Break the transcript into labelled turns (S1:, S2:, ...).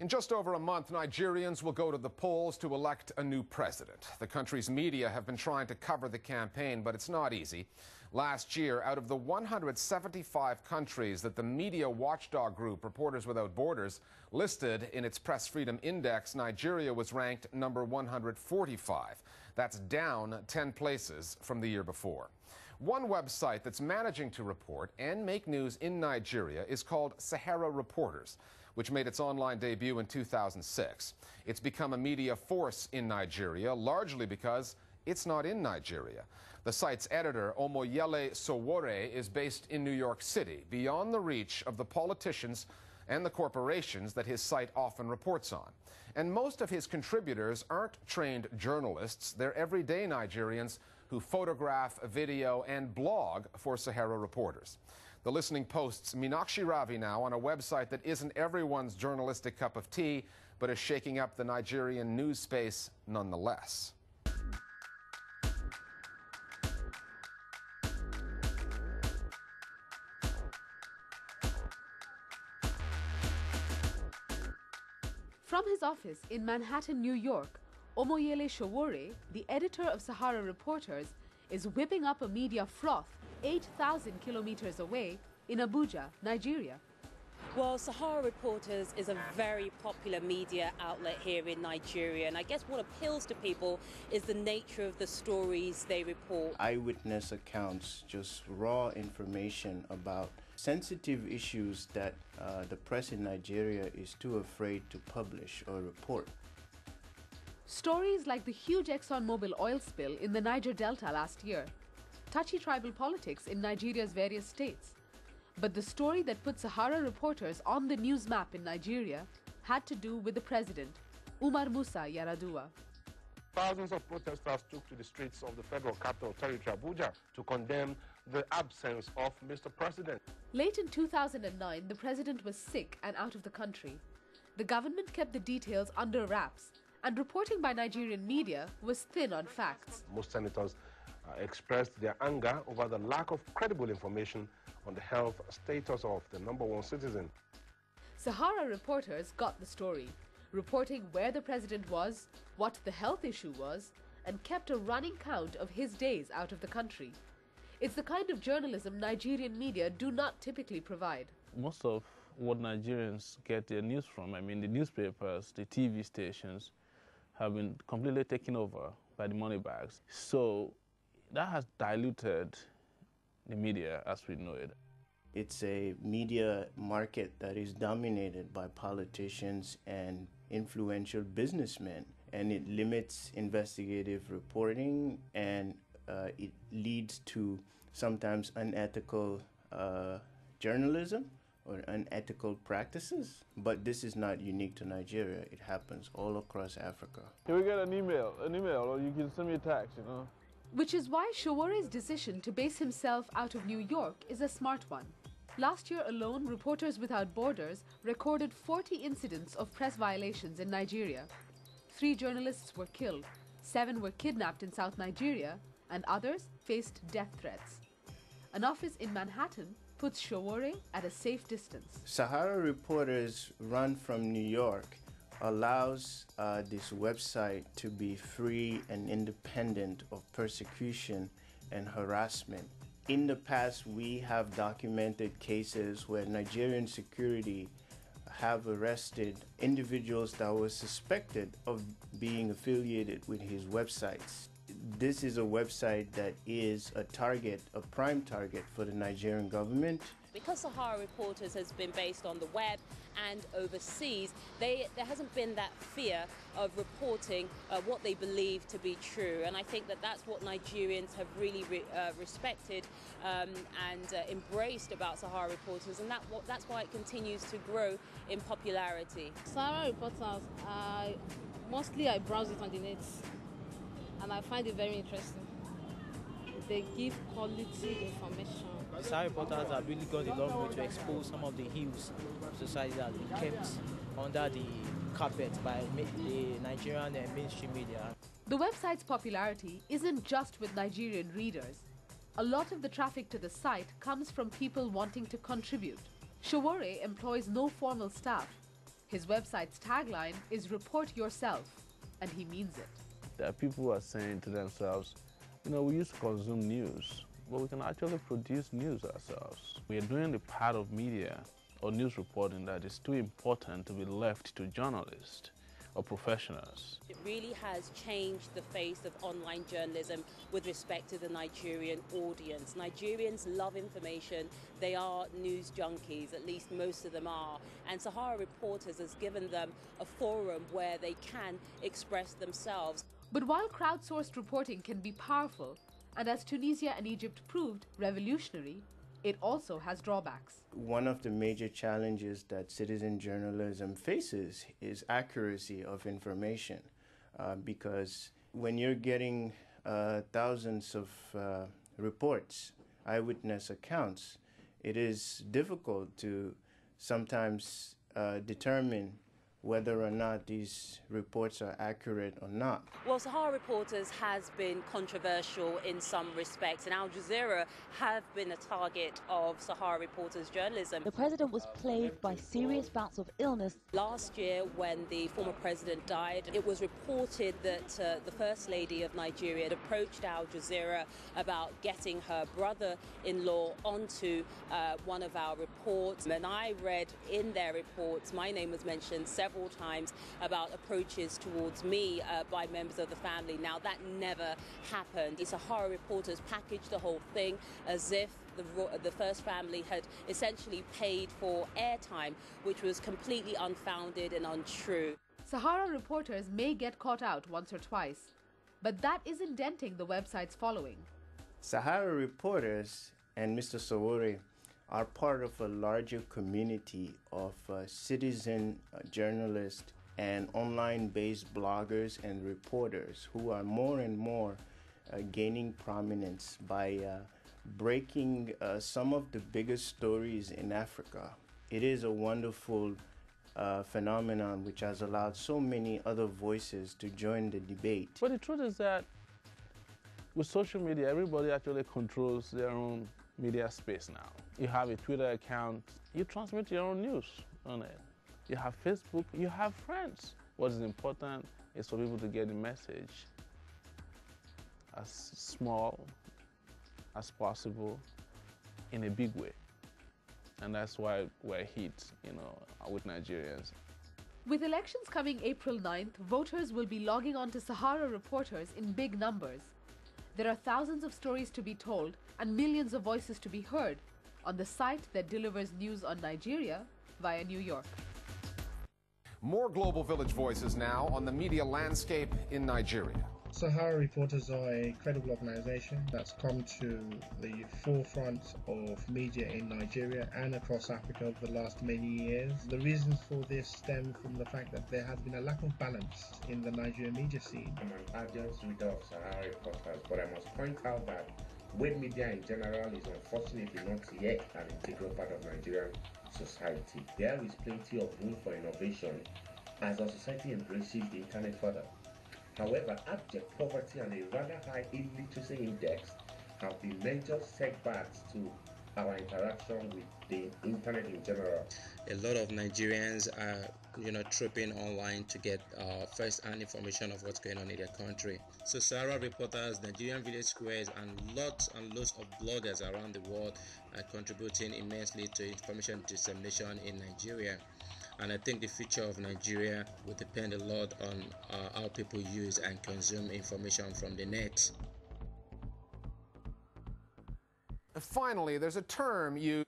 S1: In just over a month, Nigerians will go to the polls to elect a new president. The country's media have been trying to cover the campaign, but it's not easy. Last year, out of the 175 countries that the media watchdog group Reporters Without Borders listed in its Press Freedom Index, Nigeria was ranked number 145. That's down 10 places from the year before. One website that's managing to report and make news in Nigeria is called Sahara Reporters, which made its online debut in 2006. It's become a media force in Nigeria, largely because it's not in Nigeria. The site's editor, Omoyele Sowore, is based in New York City, beyond the reach of the politicians and the corporations that his site often reports on. And most of his contributors aren't trained journalists. They're everyday Nigerians who photograph, video, and blog for Sahara Reporters. The Listening Post's Meenakshi Ravi now on a website that isn't everyone's journalistic cup of tea, but is shaking up the Nigerian news space nonetheless.
S2: From his office in Manhattan, New York, Omoyele Sowore, the editor of Sahara Reporters, is whipping up a media froth 8,000 kilometers away in Abuja, Nigeria.
S3: Well, Sahara Reporters is a very popular media outlet here in Nigeria, and I guess what appeals to people is the nature of the stories they report.
S4: Eyewitness accounts, just raw information about sensitive issues that the press in Nigeria is too afraid to publish or report.
S2: Stories like the huge ExxonMobil oil spill in the Niger Delta last year, touchy tribal politics in Nigeria's various states. But the story that put Sahara Reporters on the news map in Nigeria had to do with the president, Umar Musa Yar'Adua.
S5: Thousands of protesters took to the streets of the federal capital territory, Abuja, to condemn the absence of Mr. President.
S2: Late in 2009, the president was sick and out of the country. The government kept the details under wraps, and reporting by Nigerian media was thin on facts.
S5: Most senators expressed their anger over the lack of credible information on the health status of the #1 citizen.
S2: Sahara Reporters got the story, reporting where the president was, what the health issue was, and kept a running count of his days out of the country. It's the kind of journalism Nigerian media do not typically provide.
S6: Most of what Nigerians get their news from, I mean the newspapers, the TV stations, have been completely taken over by the money bags. So that has diluted the media as we know it.
S4: It's a media market that is dominated by politicians and influential businessmen, and it limits investigative reporting, and it leads to sometimes unethical journalism or unethical practices. But this is not unique to Nigeria. It happens all across Africa.
S6: Can we get an email, or you can send me a text, you know?
S2: Which is why Sowore's decision to base himself out of New York is a smart one. Last year alone, Reporters Without Borders recorded 40 incidents of press violations in Nigeria. 3 journalists were killed, 7 were kidnapped in South Nigeria, and others faced death threats. An office in Manhattan puts Sowore at a safe distance.
S4: Sahara Reporters, run from New York, allows this website to be free and independent of persecution and harassment. In the past, we have documented cases where Nigerian security have arrested individuals that were suspected of being affiliated with his websites. This is a website that is a target, a prime target for the Nigerian government.
S3: Because Sahara Reporters has been based on the web and overseas, there hasn't been that fear of reporting what they believe to be true. And I think that that's what Nigerians have really respected and embraced about Sahara Reporters, and that's why it continues to grow in popularity.
S7: Sahara Reporters, mostly I browse it on the net, and I find it very interesting. They give quality information.
S8: Sahara Reporters have really gone a long way to expose some of the ills of society that have been kept under the carpet by the Nigerian mainstream media.
S2: The website's popularity isn't just with Nigerian readers. A lot of the traffic to the site comes from people wanting to contribute. Sowore employs no formal staff. His website's tagline is "Report yourself," and he means it.
S6: There are people who are saying to themselves, you know, we used to consume news, but we can actually produce news ourselves. We are doing the part of media or news reporting that is too important to be left to journalists or professionals.
S3: It really has changed the face of online journalism with respect to the Nigerian audience. Nigerians love information. They are news junkies, at least most of them are. And Sahara Reporters has given them a forum where they can express themselves.
S2: But while crowdsourced reporting can be powerful, and as Tunisia and Egypt proved, revolutionary, it also has drawbacks.
S4: One of the major challenges that citizen journalism faces is accuracy of information, because when you're getting thousands of reports, eyewitness accounts, it is difficult to sometimes determine whether or not these reports are accurate or not.
S3: Well, Sahara Reporters has been controversial in some respects, and Aljazeera have been a target of Sahara Reporters journalism.
S9: The president was plagued by serious bouts of illness.
S3: Last year, when the former president died, it was reported that the First Lady of Nigeria had approached Aljazeera about getting her brother-in-law onto one of our reports. And I read in their reports, my name was mentioned several times about approaches towards me by members of the family. Now, that never happened. The Sahara Reporters packaged the whole thing as if the first family had essentially paid for airtime, which was completely unfounded and untrue.
S2: Sahara Reporters may get caught out once or twice, but that isn't denting the website's following.
S4: Sahara Reporters and Mr. Sowore are part of a larger community of citizen journalists and online-based bloggers and reporters who are more and more gaining prominence by breaking some of the biggest stories in Africa. It is a wonderful phenomenon which has allowed so many other voices to join the debate.
S6: But the truth is that with social media, everybody actually controls their own media space now. You have a Twitter account, you transmit your own news on it. You have Facebook, you have friends. What is important is for people to get the message as small as possible in a big way. And that's why we're hit, with Nigerians.
S2: With elections coming April 9th, voters will be logging on to Sahara Reporters in big numbers. There are thousands of stories to be told and millions of voices to be heard on the site that delivers news on Nigeria via New York.
S1: More Global Village voices now on the media landscape in Nigeria.
S10: Sahara Reporters are a credible organization that's come to the forefront of media in Nigeria and across Africa over the last many years. The reasons for this stem from the fact that there has been a lack of balance in the Nigerian media scene.
S5: I'm an ardent reader of Sahara Reporters, but I must point out that web media in general is unfortunately not yet an integral part of Nigerian society. There is plenty of room for innovation as our society embraces the internet further. However, abject poverty and a rather high illiteracy index have been major setbacks to our interaction with the internet in general.
S11: A lot of Nigerians are, trooping online to get first-hand information of what's going on in their country. So Sahara Reporters, Nigerian Village Squares, and lots of bloggers around the world are contributing immensely to information dissemination in Nigeria. And I think the future of Nigeria will depend a lot on how people use and consume information from the net.
S1: Finally, there's a term you